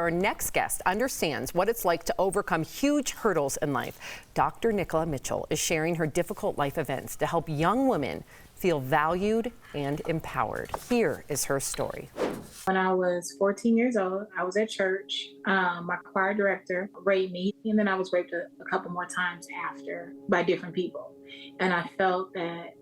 our next guest understands what it's like to overcome huge hurdles in life. Dr. Nicola Mitchell is sharing her difficult life events to help young women feel valued and empowered. Here is her story. When I was 14 years old, I was at church. My choir director raped me, and then I was raped a couple more times after by different people. And I felt that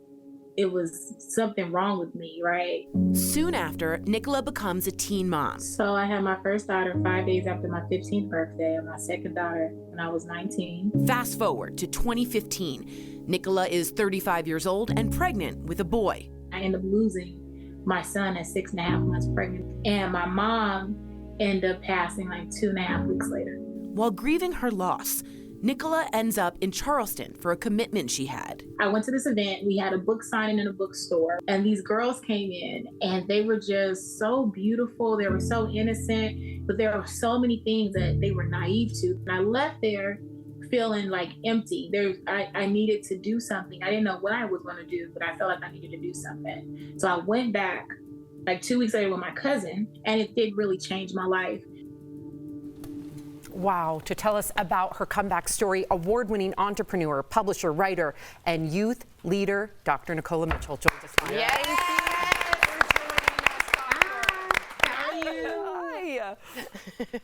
it was something wrong with me, right? Soon after, Nicola becomes a teen mom. So I had my first daughter 5 days after my 15th birthday, and my second daughter when I was 19. Fast forward to 2015. Nicola is 35 years old and pregnant with a boy. I ended up losing my son at 6.5 months pregnant. And my mom ended up passing like 2.5 weeks later. While grieving her loss, Nicola ends up in Charleston for a commitment she had. I went to this event. We had a book signing in a bookstore, and these girls came in, and they were just so beautiful. They were so innocent, but there were so many things that they were naive to. And I left there feeling like empty. I needed to do something. I didn't know what I was going to do, but I felt like I needed to do something. So I went back like 2 weeks later with my cousin, and it did really change my life. Wow, to tell us about her comeback story, award-winning entrepreneur, publisher, writer, and youth leader, Dr. Nicola Mitchell joins us. Yes. How are you? Hi.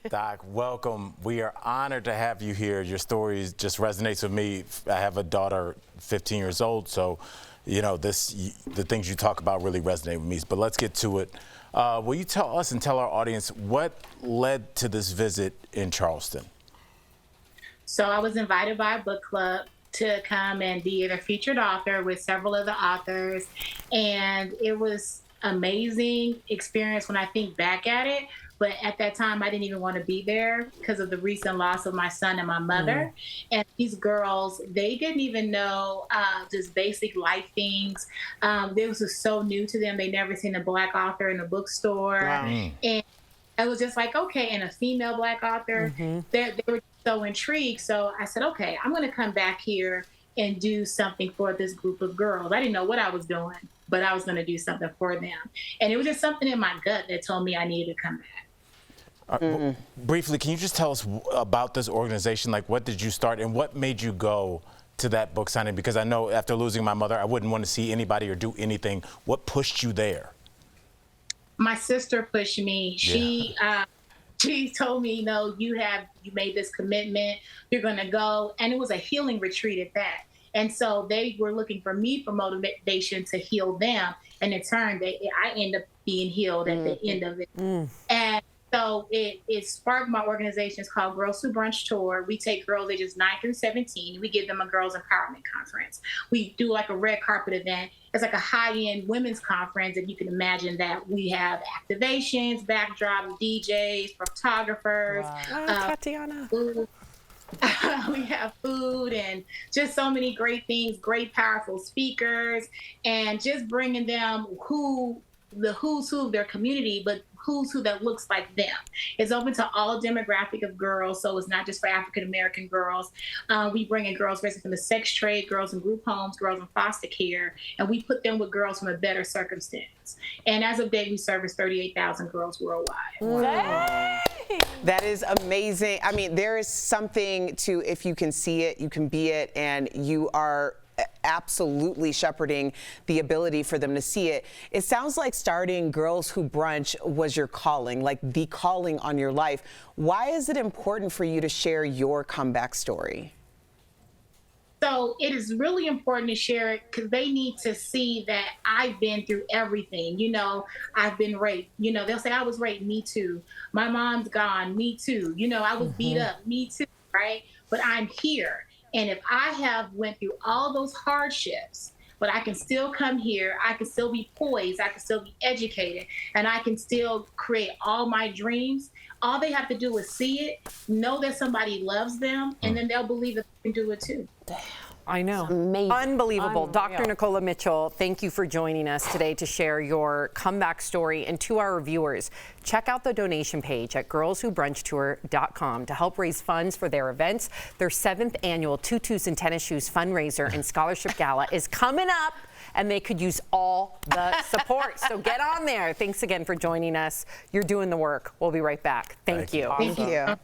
Doc, welcome. We are honored to have you here. Your story just resonates with me. I have a daughter, 15 years old, so you know the things you talk about really resonate with me. But let's get to it. Will you tell us and tell our audience what led to this visit in Charleston? So I was invited by a book club to come and be the featured author with several other authors. And it was amazing experience when I think back at it. But at that time, I didn't even want to be there because of the recent loss of my son and my mother. And these girls, they didn't even know just basic life things. This was so new to them. They never seen a Black author in a bookstore. Wow. And I was just like, okay, and a female Black author. They were so intrigued. So I said, okay, I'm going to come back here and do something for this group of girls. I didn't know what I was doing, but I was going to do something for them. And it was just something in my gut that told me I needed to come back. Briefly, can you just tell us about this organization? Like, what did you start and what made you go to that book signing? Because I know after losing my mother, I wouldn't want to see anybody or do anything. What pushed you there? My sister pushed me. Yeah. She told me, you made this commitment, you're going to go. And it was a healing retreat at that. And so they were looking for me for motivation to heal them. And in turn, I ended up being healed at the end of it. And so it sparked my organization. It's called Girls Who Brunch Tour. We take girls ages 9 through 17. We give them a girls empowerment conference. We do like a red carpet event. It's like a high-end women's conference. If you can imagine that, we have activations, backdrop, DJs, photographers. Wow. Tatiana. Food. We have food and just so many great things, great, powerful speakers, and just bringing them the who's who of their community, but who's who that looks like them. It's open to all demographic of girls, so it's not just for African-American girls. We bring in girls basically from the sex trade, girls in group homes, girls in foster care, and we put them with girls from a better circumstance. And as of date, we service 38,000 girls worldwide. Wow. That is amazing. I mean, there is something to, if you can see it, you can be it, and you are absolutely shepherding the ability for them to see it. It sounds like starting Girls Who Brunch was your calling, like the calling on your life. Why is it important for you to share your comeback story? So it is really important to share it because they need to see that I've been through everything. I've been raped. They'll say, I was raped. Me too. My mom's gone. Me too. I was beat up. Me too. Right. But I'm here. And if I have went through all those hardships, but I can still come here, I can still be poised, I can still be educated, and I can still create all my dreams, all they have to do is see it, know that somebody loves them, and then they'll believe that they can do it too. I know. Amazing. Unbelievable. Dr. Nicola Mitchell, thank you for joining us today to share your comeback story. And to our viewers, check out the donation page at girlswhobrunchtour.com to help raise funds for their events. Their 7th annual Tutus and Tennis Shoes fundraiser and scholarship gala is coming up and they could use all the support. So get on there. Thanks again for joining us. You're doing the work. We'll be right back. Thank you. Thank you.